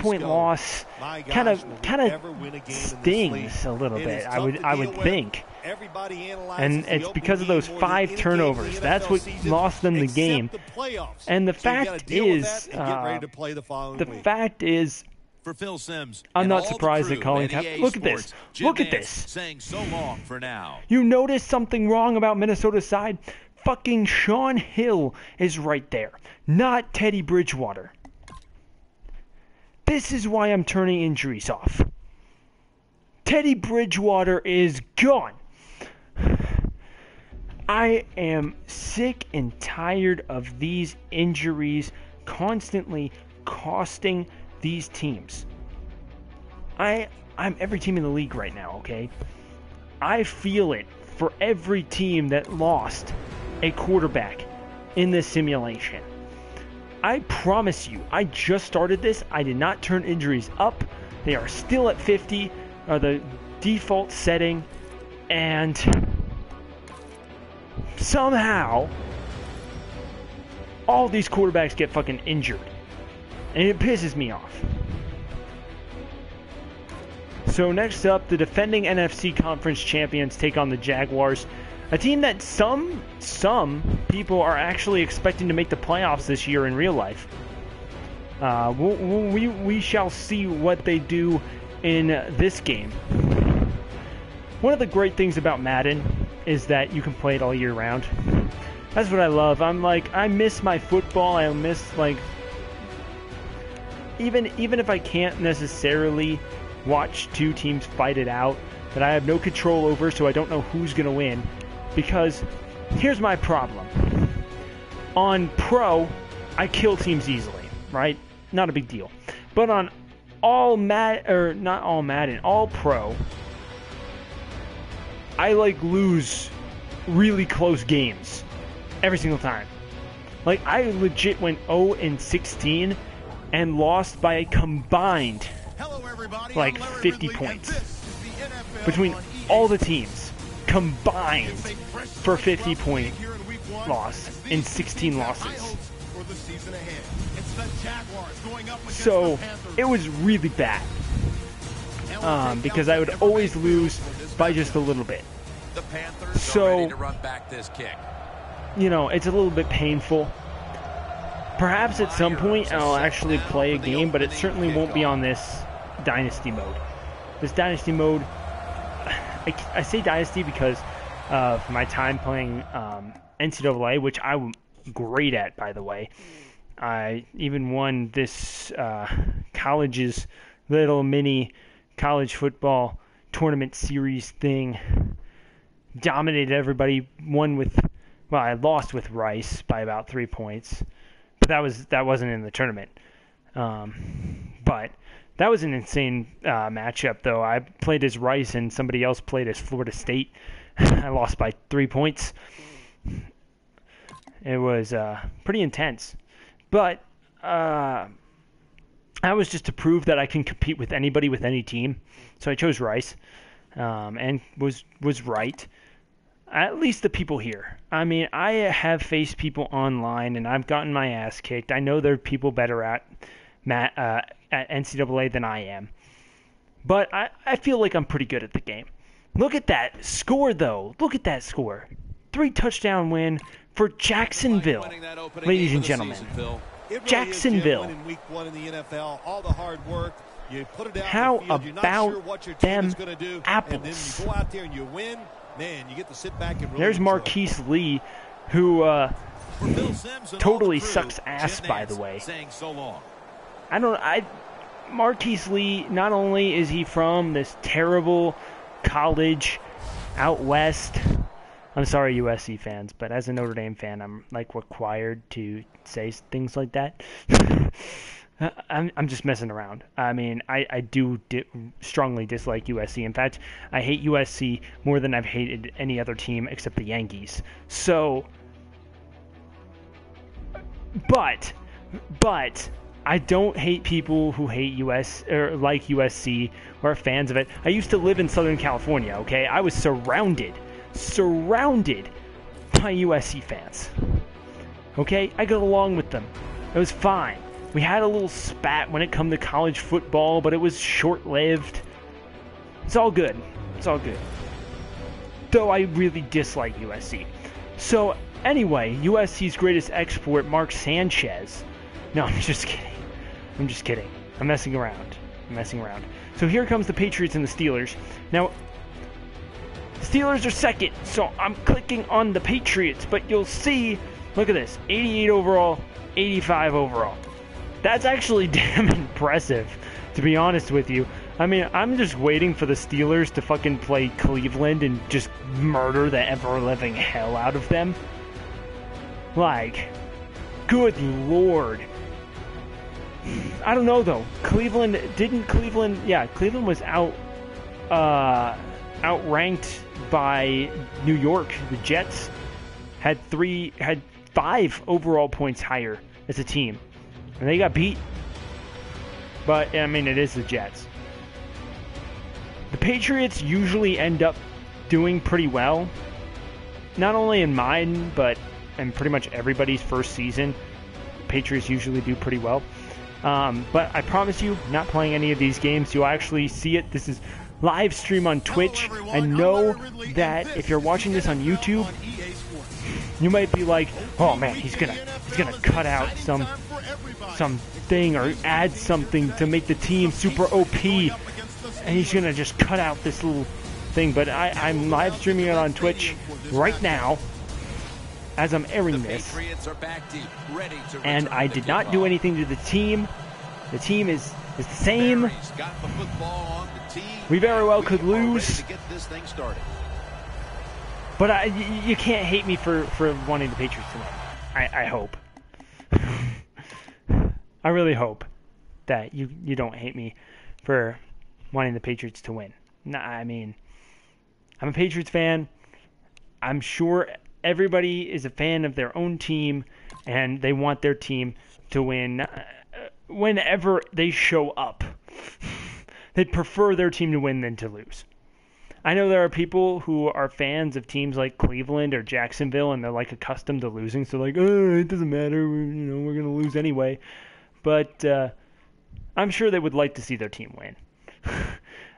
50-point loss kind of stings a little bit, I would think. And it's because of those 5 turnovers. That's what lost them the game. And the fact is, for Phil Simms, I'm not surprised at calling time. Look at this. Look at this. Saying so long for now. You notice something wrong about Minnesota's side? Fucking Sean Hill is right there, not Teddy Bridgewater. This is why I'm turning injuries off. Teddy Bridgewater is gone. I am sick and tired of these injuries constantly costing these teams. I'm every team in the league right now, okay? I feel it for every team that lost a quarterback in this simulation. I promise you, I just started this. I did not turn injuries up. They are still at 50, or the default setting, and somehow all these quarterbacks get fucking injured. And it pisses me off. So next up, the defending NFC Conference champions take on the Jaguars, a team that some people are actually expecting to make the playoffs this year in real life. We shall see what they do in this game. One of the great things about Madden is that you can play it all year round. That's what I love. I miss my football. I miss, even if I can't necessarily watch 2 teams fight it out that I have no control over, so I don't know who's going to win. Because here's my problem. On Pro, I kill teams easily, right? Not a big deal. But on all Pro, I lose really close games every single time. I legit went 0-16 and lost by a combined 50 points between all the teams combined for 50-point loss in 16 losses. So it was really bad because I would always lose by just a little bit. So it's a little bit painful. Perhaps at some point I'll actually play a game, but it certainly won't be on this Dynasty mode. This Dynasty mode, I say Dynasty because of my time playing NCAA, which I'm great at, by the way. I even won this college's little mini college football tournament series thing. Dominated everybody. I lost with Rice by about 3 points. But that wasn't in the tournament. But that was an insane matchup, though. I played as Rice and somebody else played as Florida State. I lost by 3 points. It was pretty intense. But that was just to prove that I can compete with anybody with any team. So I chose Rice and was right. At least the people here. I mean, I have faced people online, and I've gotten my ass kicked. I know there are people better at NCAA than I am. But I feel like I'm pretty good at the game. Look at that score, though. Look at that score. 3-touchdown win for Jacksonville, ladies and gentlemen. Jacksonville. How about them apples? Man, you get to sit back and really There's Marquise Lee, who totally sucks ass, by the way. Marquise Lee, not only is he from this terrible college out west, I'm sorry, USC fans, but as a Notre Dame fan, I'm required to say things like that. I'm just messing around. I mean, I do strongly dislike USC. In fact, I hate USC more than I've hated any other team except the Yankees. So, but I don't hate people who hate US or like USC or are fans of it. I used to live in Southern California, okay? I was surrounded by USC fans. Okay? I got along with them. It was fine. We had a little spat when it come to college football, but it was short-lived. It's all good. It's all good. Though I really dislike USC. So, anyway, USC's greatest export, Mark Sanchez. No, I'm just kidding. I'm just kidding. I'm messing around. So here comes the Patriots and the Steelers. Now, Steelers are second, so I'm clicking on the Patriots, but you'll see, look at this, 88 overall, 85 overall. That's actually damn impressive, to be honest with you. I mean, I'm just waiting for the Steelers to fucking play Cleveland and just murder the ever-living hell out of them. Like, good lord. I don't know, though. Cleveland was outranked by New York. The Jets had 5 overall points higher as a team. And they got beat. But, I mean, it is the Jets. The Patriots usually end up doing pretty well. Not only in mine, but in pretty much everybody's first season. Patriots usually do pretty well. But I promise you, not playing any of these games. You'll actually see it. This is live stream on Twitch. I know that if you're watching this on YouTube, you might be like, "Oh man, he's gonna cut out some thing or add something to make the team super OP, and he's gonna just cut out this little thing." But I'm live streaming it on Twitch right now as I'm airing this, and I did not do anything to the team. The team is the same. We very well could lose, but you can't hate me for wanting the Patriots to win. I hope. I really hope that you don't hate me for wanting the Patriots to win. Nah, I mean, I'm a Patriots fan. I'm sure everybody is a fan of their own team, and they want their team to win whenever they show up. They'd prefer their team to win than to lose. I know there are people who are fans of teams like Cleveland or Jacksonville, and they're like accustomed to losing, so like, oh, it doesn't matter, we're going to lose anyway. But I'm sure they would like to see their team win.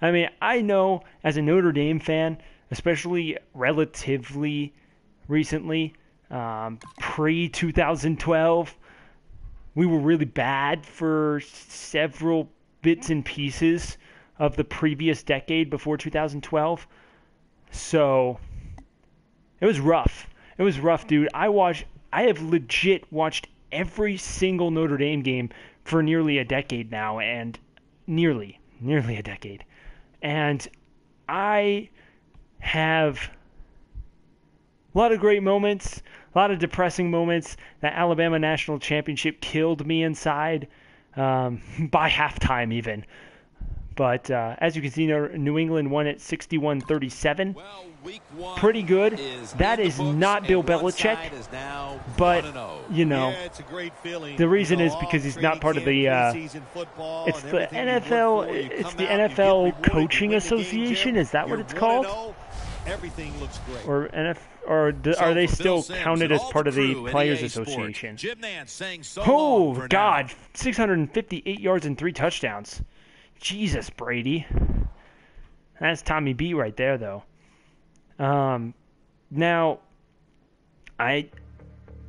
I mean, I know as a Notre Dame fan, especially relatively recently, pre-2012, we were really bad for several bits and pieces of the previous decade before 2012. So it was rough. It was rough, dude. I have legit watched every single Notre Dame game for nearly a decade now, and nearly a decade. And I have a lot of great moments, a lot of depressing moments. That Alabama National Championship killed me inside, by halftime even. But as you can see, New England won at 61-37. Pretty good. That is not Bill Belichick. But, the reason is because he's not part of the it's the NFL Coaching Association. Is that what it's called? Everything looks great. Are they still counted as part of the Players Association? Oh, God. 658 yards and 3 touchdowns. Jesus, Brady. That's Tommy B right there, though. Now, I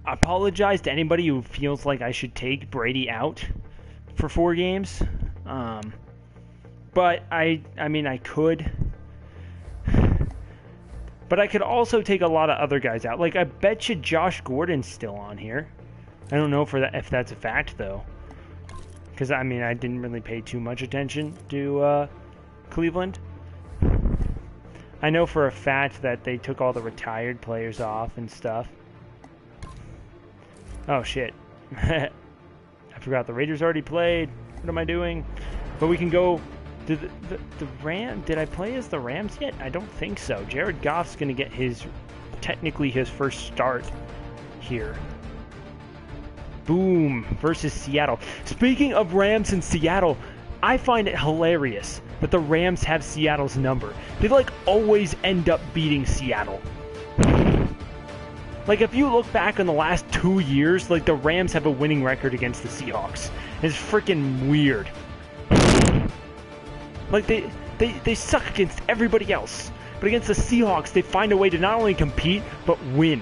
apologize to anybody who feels like I should take Brady out for 4 games. But I mean, I could. But I could also take a lot of other guys out. Like, I bet you Josh Gordon's still on here. I don't know if that's a fact, though. Because, I mean, I didn't really pay too much attention to Cleveland. I know for a fact that they took all the retired players off and stuff. Oh, shit. I forgot the Raiders already played. What am I doing? But we can go... The Ram? Did I play as the Rams yet? I don't think so. Jared Goff's going to get technically his first start here. Boom, versus Seattle. Speaking of Rams and Seattle, I find it hilarious that the Rams have Seattle's number. They always end up beating Seattle. Like, if you look back on the last 2 years, like, the Rams have a winning record against the Seahawks. It's freaking weird. Like, they suck against everybody else. But against the Seahawks, they find a way to not only compete, but win.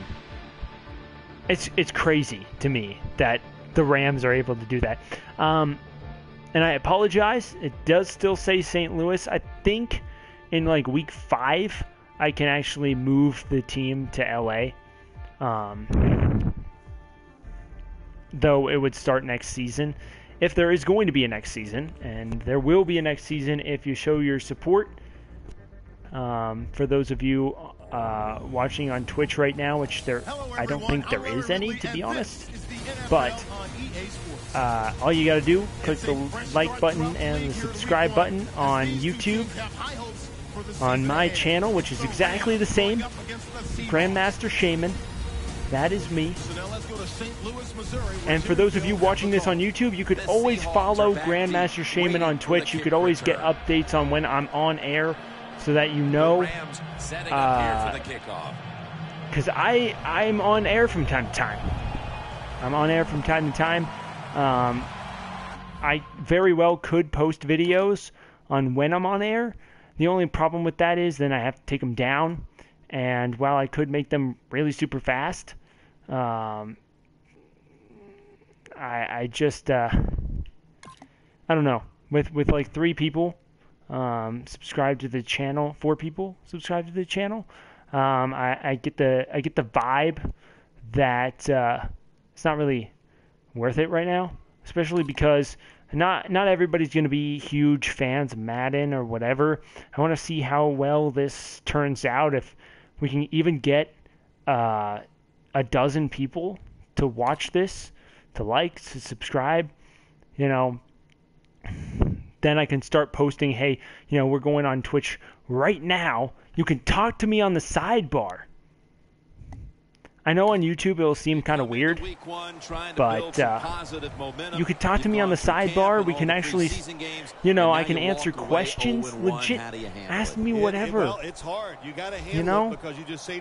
It's crazy to me that the Rams are able to do that. And I apologize. It does still say St. Louis. I think in, like, week 5, I can actually move the team to LA. Though it would start next season, if there is going to be a next season, and there will be a next season if you show your support. For those of you watching on Twitch right now, which I don't think there is any, to be honest, but all you gotta do, click the like button and the subscribe button on YouTube, on my channel, which is exactly the same, Grandmaster Shaman. That is me. And for those of you watching this on YouTube, you could always follow Grandmaster Shaman on Twitch. You could always get updates on when I'm on air so that you know. Because I'm on air from time to time. I very well could post videos on when I'm on air. The only problem with that is then I have to take them down. And while I could make them really super fast, I just I don't know. With like 3 people subscribe to the channel, 4 people subscribe to the channel, I get the vibe that it's not really worth it right now, especially because not everybody's going to be huge fans of Madden or whatever. I want to see how well this turns out. If we can even get a dozen people to watch this, to like, to subscribe, then I can start posting, hey, we're going on Twitch right now. You can talk to me on the sidebar. I know on YouTube it'll seem kind of weird, but you could talk to me on the sidebar. We can actually, I can answer questions. Legit, ask me whatever.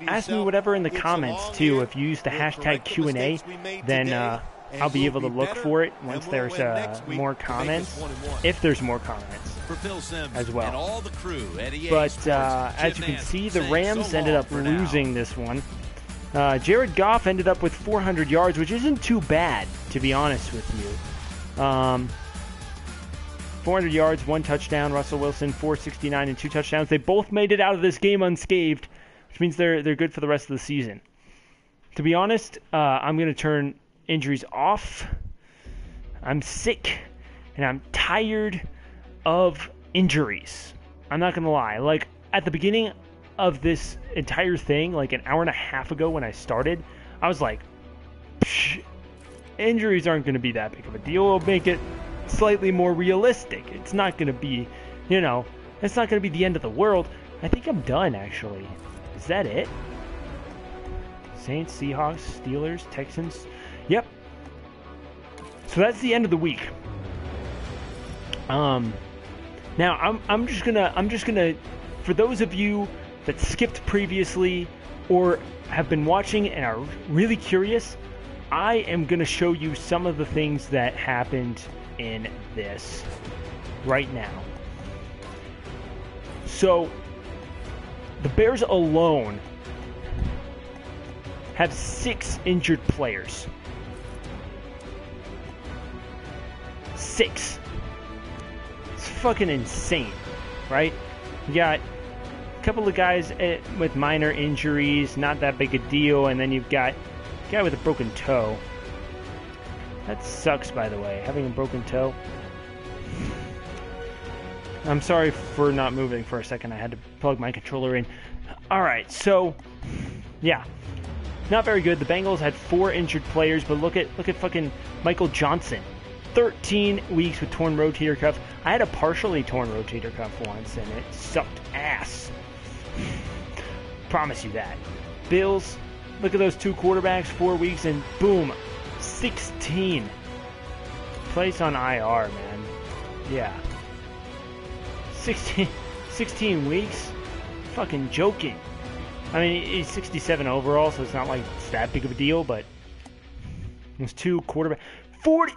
Ask me whatever in the comments too. If you use the hashtag Q&A, then I'll be able to look for it once there's more comments, if there's more comments as well. But as you can see, the Rams ended up losing this one. Jared Goff ended up with 400 yards, which isn't too bad, to be honest with you. 400 yards, 1 touchdown. Russell Wilson, 469 and 2 touchdowns. They both made it out of this game unscathed, which means they're good for the rest of the season. To be honest, I'm going to turn injuries off. I'm sick, and I'm tired of injuries. I'm not going to lie. Like, at the beginning of this entire thing, like an hour and a half ago when I started, I was like, injuries aren't going to be that big of a deal. We'll make it slightly more realistic. It's not going to be, it's not going to be the end of the world. I think I'm done, actually. Is that it? Saints, Seahawks, Steelers, Texans. Yep. So that's the end of the week. Now I'm just gonna for those of you that skipped previously or have been watching and are really curious, I am going to show you some of the things that happened in this right now. So, the Bears alone have 6 injured players. 6. It's fucking insane, right? You got a couple of guys with minor injuries, not that big a deal, and then you've got a guy with a broken toe. That sucks, by the way, having a broken toe. I'm sorry for not moving for a second. I had to plug my controller in. Alright, so, yeah. Not very good. The Bengals had 4 injured players, but look at fucking Michael Johnson. 13 weeks with torn rotator cuff. I had a partially torn rotator cuff once, and it sucked ass. Promise you that. Bills, look at those 2 quarterbacks, 4 weeks, and boom, 16. Place on IR, man. Yeah. 16 weeks? Fucking joking. I mean, he's 67 overall, so it's not like it's that big of a deal, but it was 2 quarterback 40